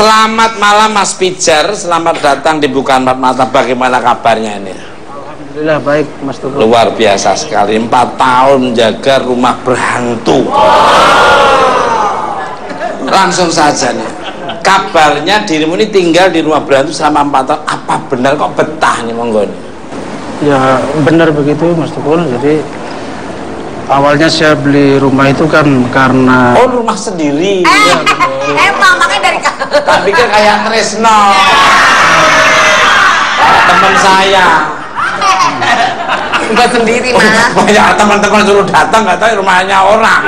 Selamat malam Mas Pijar, selamat datang di Bukan Empat Mata. Bagaimana kabarnya ini? Alhamdulillah baik Mas Tugu. Luar biasa sekali, 4 tahun menjaga rumah berhantu. Langsung saja nih, kabarnya dirimu ini tinggal di rumah berhantu selama 4 tahun. Apa benar kok betah nih, monggo nih? Ya benar begitu Mas Tugu. Jadi awalnya saya beli rumah itu kan karena rumah sendiri. Ya, emang makanya dari tak pikir kayak Tresno, teman saya. Enggak sendiri Mas. Banyak teman-teman suruh datang, nggak tahu rumahnya orang.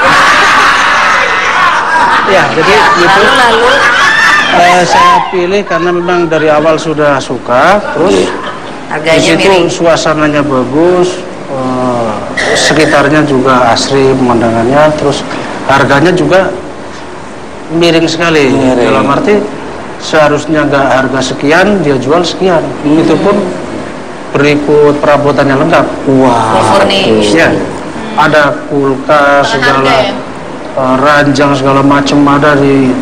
ya jadi itu Lalu saya pilih karena memang dari awal sudah suka. Terus di harganya situ miring. suasananya bagus, sekitarnya juga asri pemandangannya. Terus harganya juga miring sekali. Miring. Dalam arti seharusnya nggak harga sekian dia jual sekian. Itu pun berikut perabotannya lengkap. Wah, Furnish. Ya, ada kulkas segala, ranjang segala macam ada,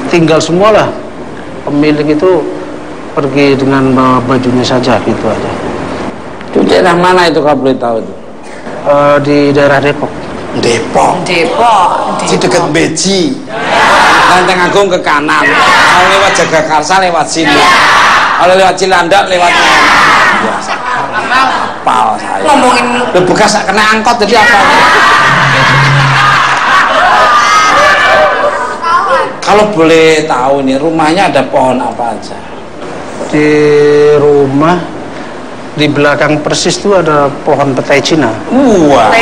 tinggal semua lah. Pemilik itu pergi dengan bawa bajunya saja gitu aja. itu daerah mana itu kalau boleh tahu itu? Di daerah Depok. Depok. Di dekat Beji. Lenteng Agung ke kanan. Kalau lewat Jagakarsa lewat sini. Kalau lewat Cilandak lewat biasa. Pal saya. Ngomongin Lu bekas kena angkot jadi apa? Kalau boleh tahu nih, rumahnya ada pohon apa aja? Di rumah di belakang persis itu ada pohon petai Cina. Wah.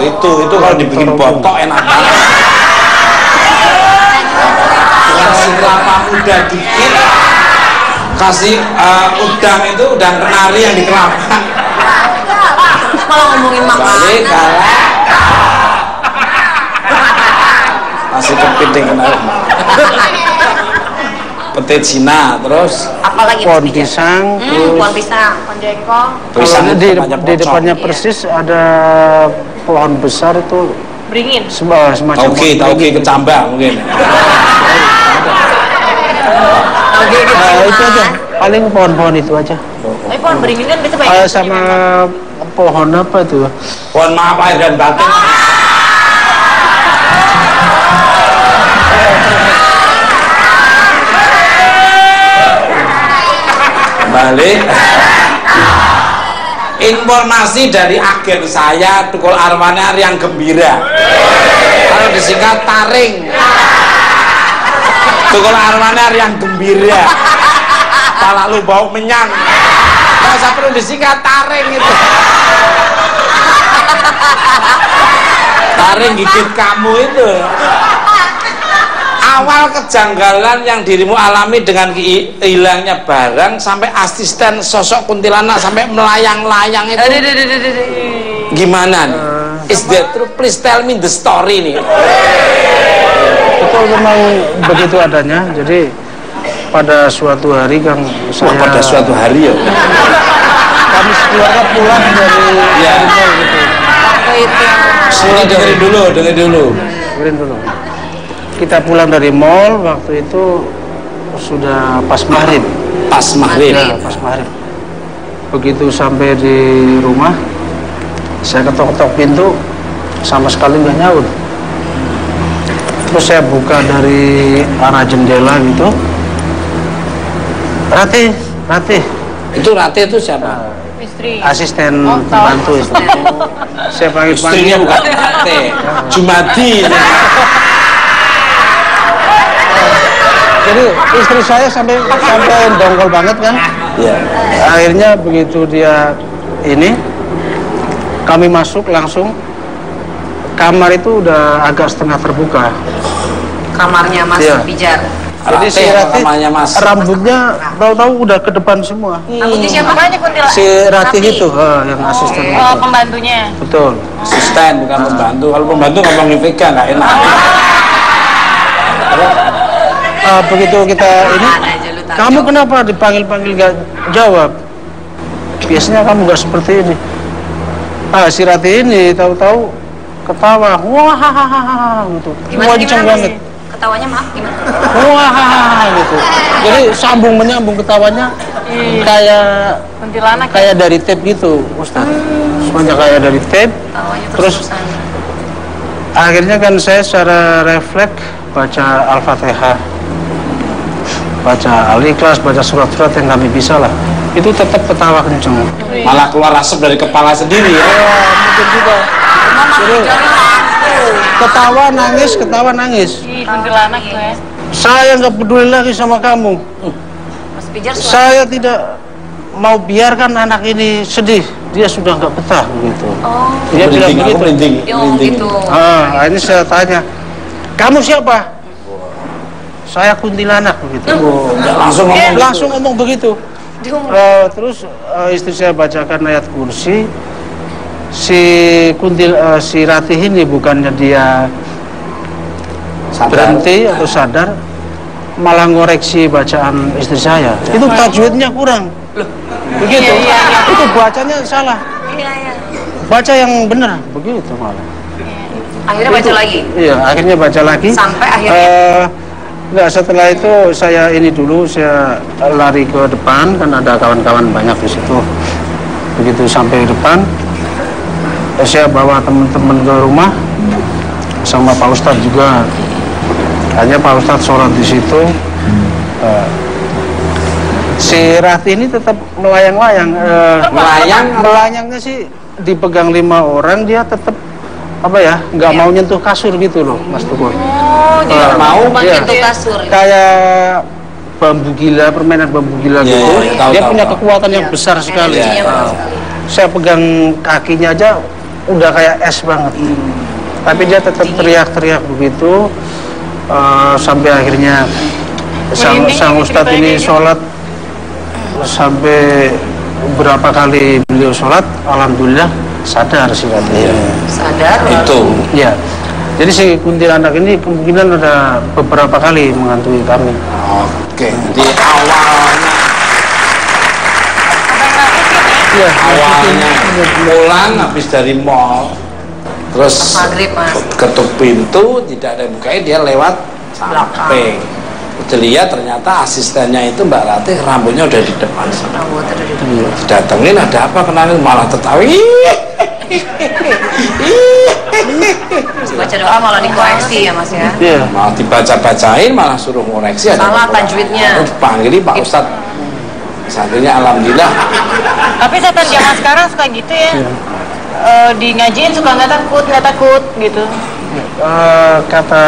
Itu kalau dibikin botok enak banget. Kasih kelapa muda dikit, kasih udang itu udang kenari yang di kelapa. malah ngomongin makanan. Balik kalah. Kasih kepiting kenari. Pete Cina terus. Apalagi Pohon pisang, pohon pisang, pohon jengkol. Pisang kalau itu di banyak depannya pocong. persis ada pohon besar itu Beringin. semacam Tauge beringin. kecambah mungkin. Itu aja, paling pohon-pohon itu aja. Tapi pohon beringin kan bisa banyak. Sama pohon apa itu? Mohon maaf air dan batin. Balik. Informasi dari agen saya Tukul Arwana yang gembira. Kalau disingkat Taring. Tukul Arwana yang gembira. Pala lu bau menyang. Kalau saya perlu disingkat Taring itu. Taring gigit kamu itu. Awal kejanggalan yang dirimu alami dengan hilangnya barang sampai asisten sosok kuntilanak sampai melayang-layang itu gimana nih? Is that true? Please tell me the story nih. Betul, memang begitu adanya. Jadi pada suatu hari Kang saya Pada suatu hari ya. kami sekeluarga pulang dari Ya. mall gitu. Ini dengerin dulu. Dengerin dulu. Kita pulang dari mall waktu itu sudah pas maghrib. Pas maghrib. Ya, pas maghrib. Begitu sampai di rumah, saya ketok-ketok pintu, sama sekali nggak nyaut. Terus saya buka dari arah jendela gitu. Ratih. Itu Rate itu siapa? Istri. Asisten Oh, tahu. pembantu istri. Saya Istrinya panggil-panggil. bukan Rate. Jumadi. Jadi istri saya sampai dongkol banget kan. Ya. Akhirnya begitu dia ini, kami masuk langsung. Kamar itu udah agak setengah terbuka. Kamarnya Mas Iya. Pijar. Jadi si Rate Ratih namanya Mas. rambutnya tahu-tahu udah ke depan semua. Rambutnya siapa? Banyak kuntilanak. Si Ratih itu yang asisten itu. Oh, pembantunya. Betul. Asisten bukan pembantu. Kalau pembantu ngomongin Vega nggak enak. Begitu kita ini, Aja lu tahu. kamu kenapa dipanggil-panggil gak jawab? Biasanya kamu gak seperti ini. Si Ratih ini tahu-tahu ketawa, wah gitu. Gimana Kenceng Mas? banget. Ketawanya maaf gimana? Wah gitu. Jadi sambung menyambung ketawanya kayak Kuntilanak kayak dari tape gitu, Ustaz. Semuanya kayak dari tape. Terus akhirnya kan saya secara refleks baca Al-Fatihah, baca Al-Ikhlas, baca surat-surat yang kami bisa lah. Itu tetap ketawa kenceng. Malah keluar asap dari kepala sendiri ya. Mungkin juga. Jadi, ketawa nangis. kuntilanak tuh ya. Saya nggak peduli lagi sama kamu. Mas Pijar Saya tidak mau biarkan anak ini sedih. Dia sudah nggak betah begitu. Oh, Dia bilang begitu. gitu. Ini saya tanya, kamu siapa? Saya kuntilanak begitu. Langsung ngomong begitu. Terus istri saya bacakan ayat kursi. Si Ratih ini bukannya dia berhenti atau sadar, malah ngoreksi bacaan istri saya. Itu tajwidnya kurang. Begitu. Itu bacanya salah. Baca yang benar, begitu malah. Akhirnya baca lagi. Iya, akhirnya baca lagi. Sampai akhirnya. Enggak, setelah itu saya saya lari ke depan, kan ada kawan-kawan banyak di situ. Begitu sampai depan, saya bawa teman-teman ke rumah sama Pak Ustadz juga. Hanya Pak Ustadz sholat di situ. Si Rati ini tetap melayang-layang. Melayangnya sih dipegang 5 orang, dia tetap nggak mau nyentuh kasur gitu loh, Mas Tukur. Tidak mau menyentuh kasur. Kayak bambu gila, permainan bambu gila gitu. Dia punya kekuatan yang besar sekali. Saya pegang kakinya aja udah kayak es banget. Tapi dia tetap teriak-teriak begitu. Sampai akhirnya sang Ustadz ini sholat. Sampai berapa kali beliau sholat, alhamdulillah sadar sih katanya. Sadar? Itu. Ya. Jadi si kuntilanak ini kemungkinan ada beberapa kali menghantui kami. Oke. Jadi awalnya. Iya. Awalnya pulang habis dari mall, terus Maghrib, Mas. ketuk pintu tidak ada yang bukain, dia lewat samping. Lihat ternyata asistennya itu Mbak Ratih rambutnya udah di depan sana. Datengin, ada apa, kenalin, malah tertawi. Baca doa malah dikoreksi ya Mas ya. Iya. Malah dibaca-bacain, malah suruh ngoreksi. Salah tajwidnya. Panggilin Pak Ustadz. Satunya alhamdulillah. Tapi setan zaman sekarang suka gitu ya. Di ngajiin suka nggak takut gitu. Kata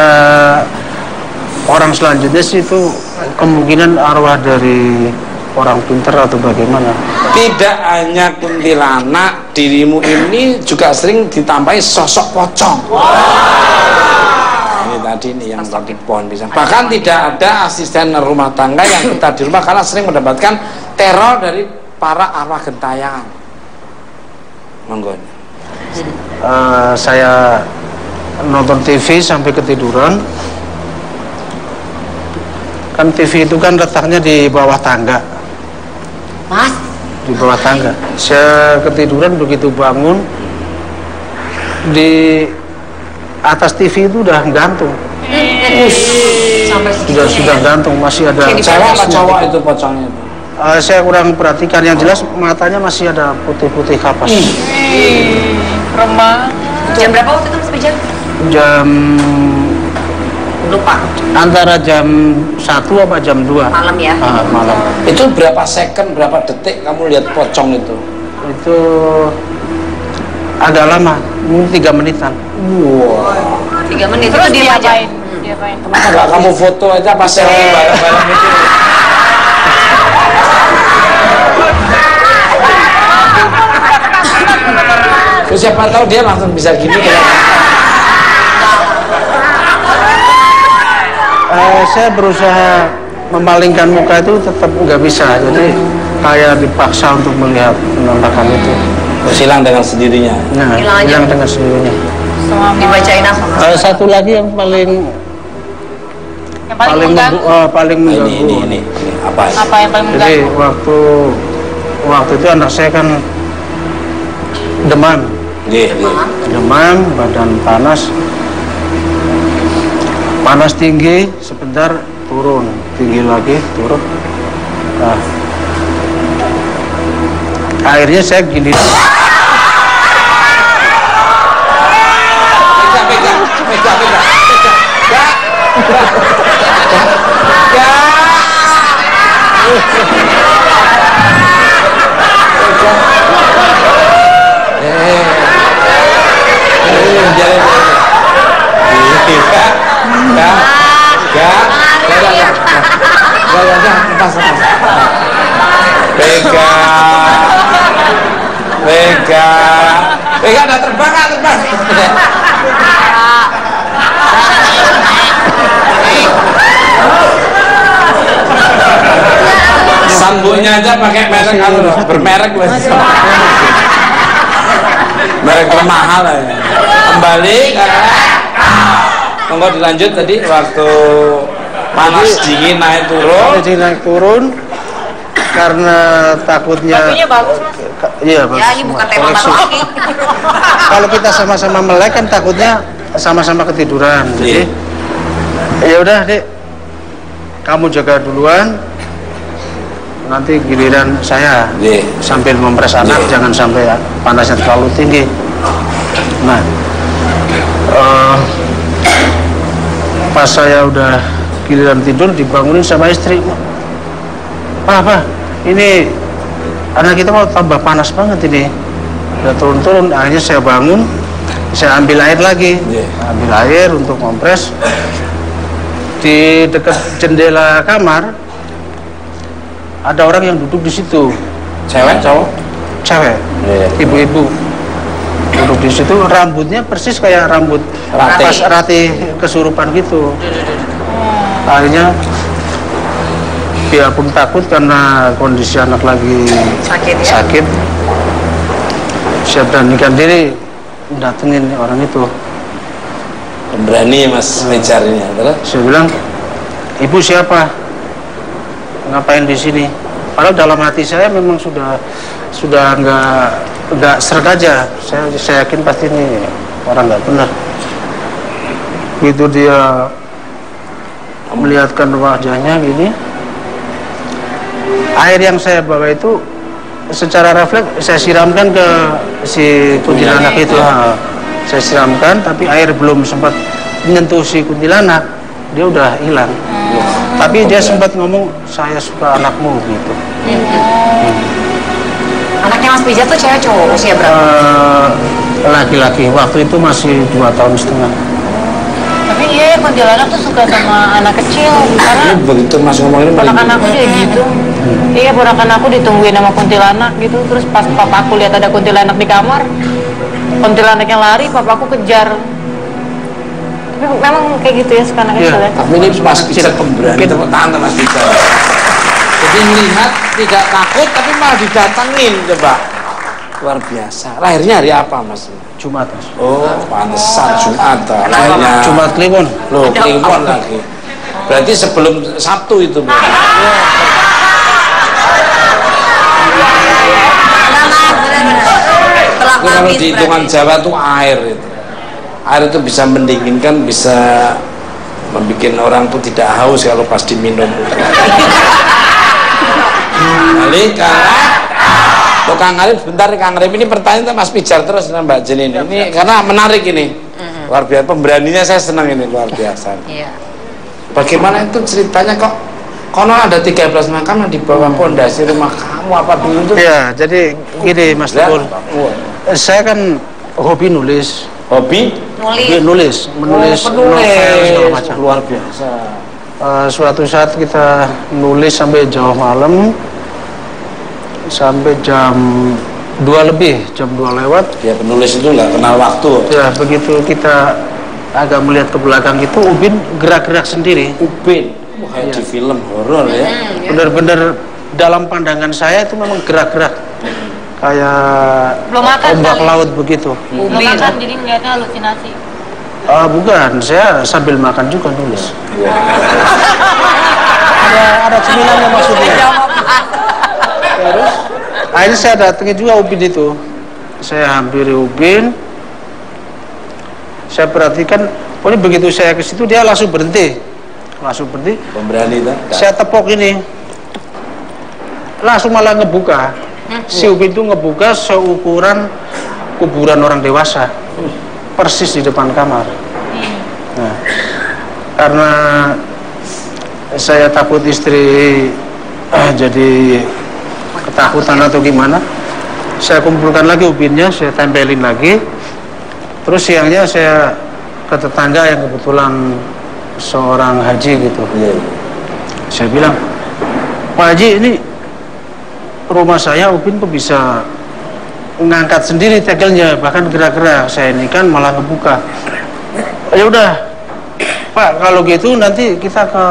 orang selanjutnya sih itu kemungkinan arwah dari orang pinter atau bagaimana. Tidak hanya kuntilanak, dirimu ini juga sering ditambahi sosok pocong. Ini tadi nih yang tadi pohon pisang. Bahkan tidak ada asisten rumah tangga yang betah di rumah karena sering mendapatkan teror dari para arwah gentayangan. Monggo. Saya nonton TV sampai ketiduran. Kan TV itu kan letaknya di bawah tangga. Mas? Di bawah tangga. Saya ketiduran, begitu bangun di atas TV itu udah gantung. Sudah gantung, masih ada. Cewek apa cowok itu pocongnya itu? Saya kurang perhatikan, yang jelas matanya masih ada putih-putih kapas. Remang. Jam berapa waktu itu Mas Pijar? Jam Lupa. antara jam 1 apa jam 2 Malam ya? Malam. Itu berapa second, berapa detik kamu lihat pocong itu? Itu agak lama, mungkin 3 menitan. Wow. 3 menit. Terus itu diapain? Kenapa nggak kamu foto aja pas selfie bareng-bareng itu? Terus siapa tahu dia langsung bisa gini ya. Saya berusaha memalingkan muka itu tetap nggak bisa, jadi kayak dipaksa untuk melihat penampakan itu. Terus hilang dengan sendirinya. Nah, hilang dengan sendirinya. Dibacain apa Mas? Satu lagi yang paling Paling mengganggu. mengganggu. Ini apa? Apa yang paling Jadi mengganggu? waktu itu anak saya kan demam, badan panas tinggi, sebentar turun. tinggi lagi, turun. Nah, akhirnya saya gini. Vega udah terbang. Sambungnya aja pakai merek bermerek merek termahal ya. Kembali monggo dilanjut tadi waktu panas dingin naik turun karena takutnya. Bajunya bagus, Mas. Iya, bagus. Ya, ini bukan tema baru lagi. Kalau kita sama-sama melek kan takutnya sama-sama ketiduran. Jadi ya udah, Dek. Kamu jaga duluan. Nanti giliran saya sambil mempres anak, jangan sampai panasnya terlalu tinggi. Nah, pas saya udah giliran tidur dibangunin sama istri. Apa? Ini anak kita mau tambah panas banget ini. Udah turun-turun, akhirnya saya bangun, saya ambil air lagi, ambil air untuk kompres. Di dekat jendela kamar ada orang yang duduk di situ. Cewek, cowok? Cewek, ibu-ibu duduk di situ, rambutnya persis kayak rambut pas Rati kesurupan gitu. Akhirnya biarpun takut karena kondisi anak lagi sakit, saya beranikan diri datengin orang itu. Berani Mas mencarinya, terus? Saya bilang, ibu siapa? Ngapain di sini? Padahal dalam hati saya memang sudah nggak seret aja. Saya yakin pasti ini orang nggak benar. Begitu dia melihatkan wajahnya gini, air yang saya bawa itu secara refleks saya siramkan ke si kuntilanak itu. Saya siramkan, tapi air belum sempat menyentuh si kuntilanak, dia udah hilang. Tapi dia sempat ngomong, saya suka anakmu gitu. Anaknya Mas Pijat tuh cewek cowok, usia berapa? Laki-laki, waktu itu masih 2 tahun setengah. Tapi iya, kuntilanak tuh suka sama anak kecil. Karena begitu Mas ngomongin ponakan aku juga gitu. Iya, ponakan aku ditungguin sama kuntilanak gitu. Terus pas papaku lihat ada kuntilanak di kamar, kuntilanaknya lari, papaku kejar. Tapi memang kayak gitu ya suka anak kecil ya. Tapi ini Mas Pijat pemberani, tepuk tangan Mas Pijat. Jadi melihat tidak takut tapi malah didatengin, coba. Luar biasa. Lahirnya hari apa Mas? Jumat, Mas. Oh, pantesan Jumat. Lahirnya Jumat Kliwon. Loh, Kliwon lagi. Berarti sebelum Sabtu itu, Bu. Kalau di hitungan Jawa tuh air itu. Air itu bisa mendinginkan, bisa membuat orang tuh tidak haus kalau pas diminum. Balik Kang Arif, bentar Kang Arif, ini pertanyaan Mas Pijar terus dengan Mbak Jen ini karena menarik ini. Luar biasa, pemberaninya saya senang ini, luar biasa. Bagaimana itu ceritanya kok konon ada 13 makam yang di bawah pondasi rumah kamu apa dulu tuh? Iya, jadi gini Mas Tukul. Saya kan hobi nulis. Hobi? Menulis novel segala macam. Luar biasa. Suatu saat kita nulis sampai jauh malam, sampai jam 2 lebih, jam 2 lewat. Ya, penulis itu nggak kenal waktu. Ya, begitu kita agak melihat ke belakang itu, Ubin gerak-gerak sendiri. Ubin? Kayak di film horor ya. Benar-benar dalam pandangan saya itu memang gerak-gerak. Kayak ombak laut begitu. Belum makan, jadi ngeliatnya halusinasi. Bukan, saya sambil makan juga nulis. ada cemilannya maksudnya. Terus akhirnya saya datengin juga Ubin itu. Saya hampiri Ubin. Saya perhatikan, pokoknya begitu saya ke situ dia langsung berhenti. langsung berhenti. Pemberani itu. Saya tepok ini, langsung malah ngebuka. Si Upin itu ngebuka seukuran kuburan orang dewasa, persis di depan kamar. Nah, karena saya takut istri jadi ketakutan atau gimana, saya kumpulkan lagi Upinnya, saya tempelin lagi. Terus siangnya saya ke tetangga yang kebetulan seorang haji gitu. Saya bilang, Pak Haji, ini rumah saya Upin kok bisa ngangkat sendiri tegelnya, bahkan gerak-gerak. Saya ini kan malah ngebuka. Ya udah, Pak, kalau gitu nanti kita ke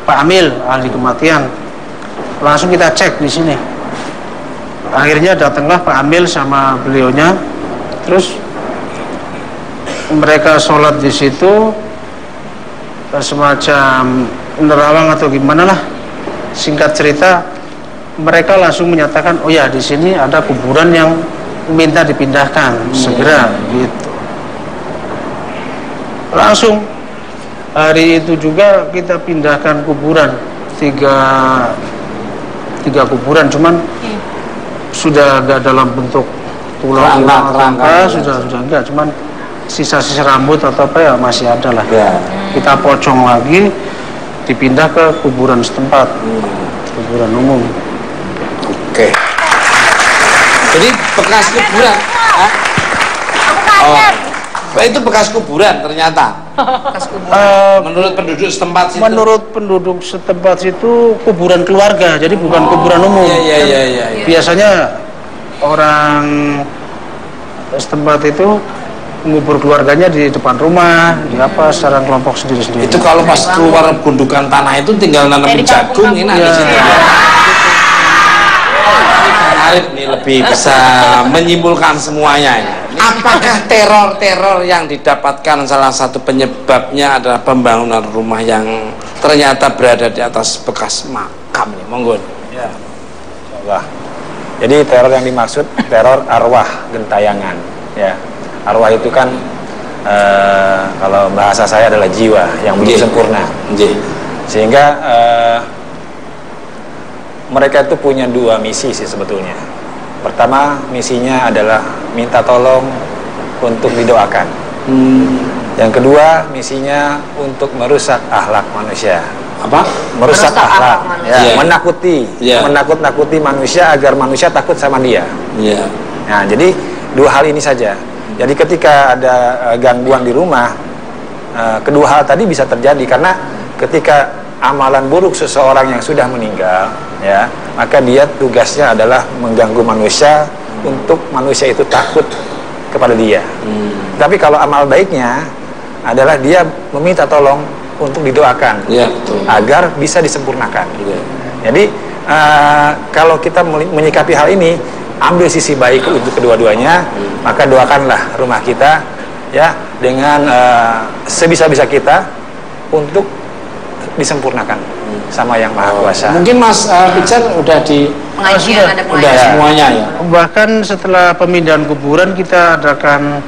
Pak Amil, ahli kematian. Langsung kita cek di sini. Akhirnya datanglah Pak Amil sama beliaunya. Terus mereka sholat di situ, semacam nerawang atau gimana lah. Singkat cerita, mereka langsung menyatakan, oh ya, di sini ada kuburan yang minta dipindahkan segera gitu. Langsung hari itu juga kita pindahkan kuburan, tiga kuburan, cuman sudah agak dalam bentuk tulang rangka, sudah enggak, cuman sisa-sisa rambut atau apa ya masih ada lah. Kita pocong lagi, dipindah ke kuburan setempat, kuburan umum. Oke. Jadi bekas kuburan. Itu bekas kuburan ternyata. Menurut penduduk setempat situ. Menurut penduduk setempat itu kuburan keluarga, jadi bukan kuburan umum. Iya. Biasanya orang setempat itu ngubur keluarganya di depan rumah, di apa secara kelompok sendiri-sendiri. Itu kalau pas keluar gundukan tanah itu tinggal nanamin jagung ini di situ. Arif nih lebih bisa menyimpulkan semuanya ini. Apakah teror-teror yang didapatkan salah satu penyebabnya adalah pembangunan rumah yang ternyata berada di atas bekas makam nih, monggo. Ya, insyaallah. Jadi teror yang dimaksud teror arwah gentayangan. Ya, arwah itu kan kalau bahasa saya adalah jiwa yang belum sempurna. Sehingga mereka itu punya dua misi sih sebetulnya. Pertama, misinya adalah minta tolong untuk didoakan. Yang kedua, misinya untuk merusak akhlak manusia. Apa? Merusak akhlak. Ya, menakut-nakuti manusia agar manusia takut sama dia. Nah, jadi dua hal ini saja. Jadi ketika ada gangguan di rumah, kedua hal tadi bisa terjadi karena ketika amalan buruk seseorang yang sudah meninggal, ya, maka dia tugasnya adalah mengganggu manusia untuk manusia itu takut kepada dia. Tapi kalau amal baiknya adalah dia meminta tolong untuk didoakan, agar bisa disempurnakan. Jadi kalau kita menyikapi hal ini, ambil sisi baik untuk kedua-duanya, maka doakanlah rumah kita, ya, dengan sebisa-bisa kita untuk disempurnakan sama Yang Maha Kuasa. Mungkin Mas Pijar udah di pengajian, ada pengajian. Udah semuanya ya. Bahkan setelah pemindahan kuburan kita adakan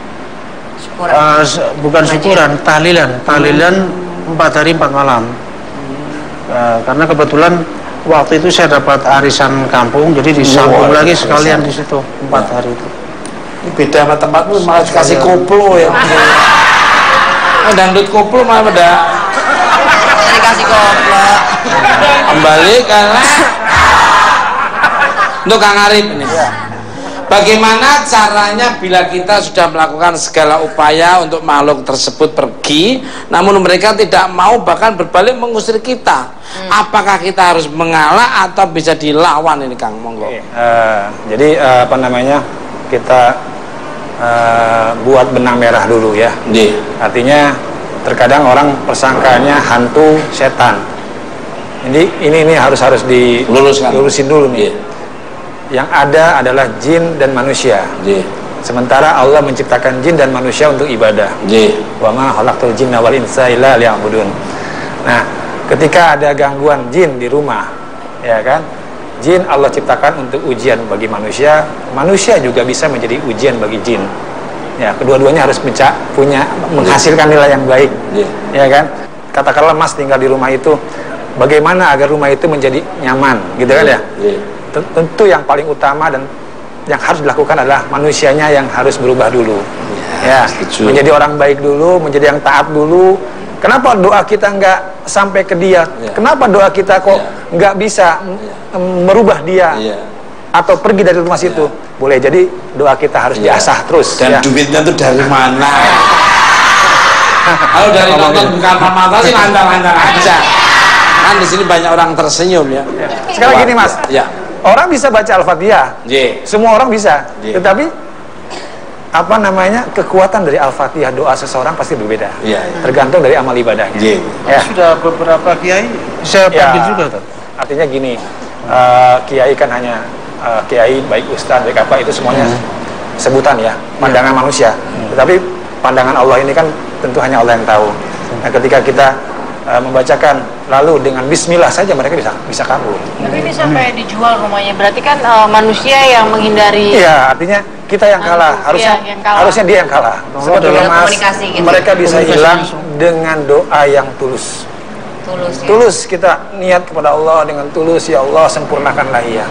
bukan syukuran, tahlilan 4 hari 4 malam. Karena kebetulan waktu itu saya dapat arisan kampung, jadi disambung lagi sekalian di situ 4 hari itu. Ini beda sama tempatmu, malah dikasih koplo ya. Dangdut koplo malah beda. Dikasih koplo. Kembali karena untuk Kang Arif ini. Bagaimana caranya bila kita sudah melakukan segala upaya untuk makhluk tersebut pergi, namun mereka tidak mau, bahkan berbalik mengusir kita? Apakah kita harus mengalah atau bisa dilawan ini, Kang? Monggo. Jadi apa namanya, kita buat benang merah dulu ya. Artinya terkadang orang persangkaannya hantu, setan. Ini harus dilurusin dulu nih. Yang ada adalah jin dan manusia. Sementara Allah menciptakan jin dan manusia untuk ibadah. Wa ma khalaqtul jinna wal insa illa liya'budun. Nah, ketika ada gangguan jin di rumah, ya kan? Jin Allah ciptakan untuk ujian bagi manusia, manusia juga bisa menjadi ujian bagi jin. Ya, kedua-duanya harus menghasilkan nilai yang baik. Ya kan? katakanlah Mas tinggal di rumah itu, bagaimana agar rumah itu menjadi nyaman, gitu kan ya? Tentu yang paling utama dan yang harus dilakukan adalah manusianya yang harus berubah dulu. Ya, menjadi orang baik dulu, menjadi yang taat dulu. Kenapa doa kita nggak sampai ke dia? Kenapa doa kita kok nggak bisa merubah dia? Atau pergi dari rumah situ? Boleh jadi doa kita harus diasah terus. Dan duitnya tuh dari mana? Kalau dari nonton bukan mata sih landang-landang aja. Kan di sini banyak orang tersenyum ya. Sekarang gini Mas, orang bisa baca Al-Fatihah, semua orang bisa, tetapi apa namanya, kekuatan dari Al-Fatihah doa seseorang pasti berbeda, tergantung dari amal ibadahnya. Sudah beberapa kiai saya panggil juga, artinya gini, kiai kan hanya kiai, baik ustaz, baik apa, itu semuanya sebutan ya, pandangan manusia. Tetapi pandangan Allah ini kan tentu hanya Allah yang tahu. Nah, ketika kita membacakan lalu dengan bismillah saja mereka bisa kabul. Tapi ini sampai dijual rumahnya, berarti kan manusia yang menghindari. Iya, artinya kita yang kalah, harusnya dia yang kalah. Sebetulnya Mas, gitu. Mereka bisa hilang dengan doa yang tulus. Tulus kita niat kepada Allah dengan tulus, ya Allah sempurnakanlah ia.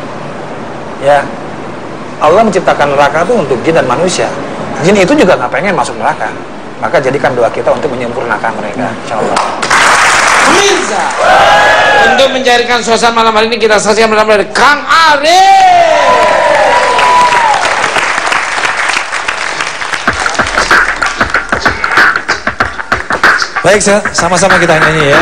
Ya, Allah menciptakan neraka itu untuk jin dan manusia. Jin itu juga nggak pengen masuk neraka. Maka jadikan doa kita untuk menyempurnakan mereka, insya Allah. Pemirsa, untuk mencairkan suasana malam hari ini kita saksikan bersama dari Kang Arif. Baik, sama-sama kita nyanyi ya.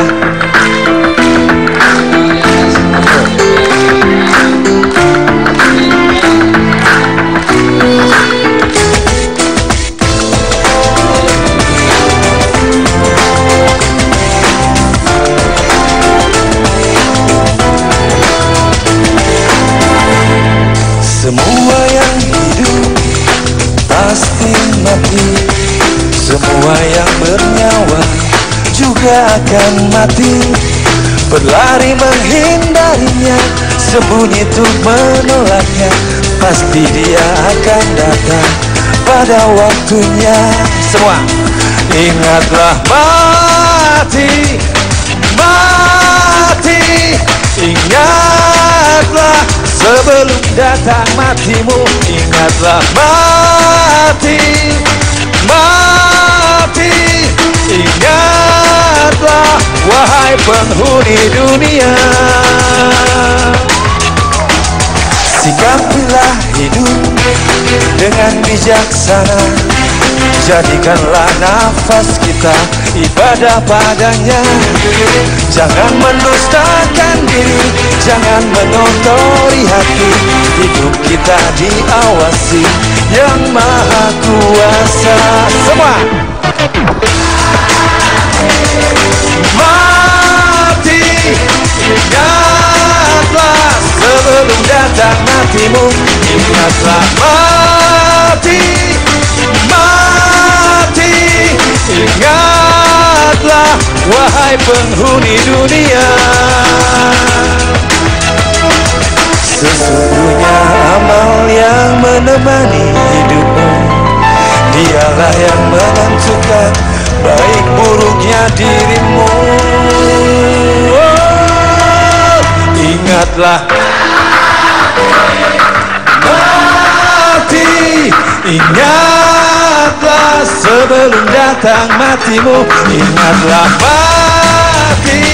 Semua yang hidup pasti mati, semua yang bernyawa juga akan mati. Berlari menghindarinya, sembunyi untuk menolaknya, pasti dia akan datang pada waktunya. Semua ingatlah mati, mati, ingatlah sebelum datang matimu. Ingatlah mati, mati, ingatlah wahai penghuni dunia. Sikapilah hidup dengan bijaksana, jadikanlah nafas kita ibadah padanya. Jangan mendustakan diri, jangan mengotori hati. Hidup kita diawasi yang maha kuasa. Semua mati, ingatlah sebelum datang matimu. Ingatlah mati, mati, ingatlah wahai penghuni dunia. Sesungguhnya amal yang menemani hidupmu, dialah yang menentukan baik buruknya dirimu. Ingatlah mati, ingatlah sebelum datang matimu. Ingatlah mati,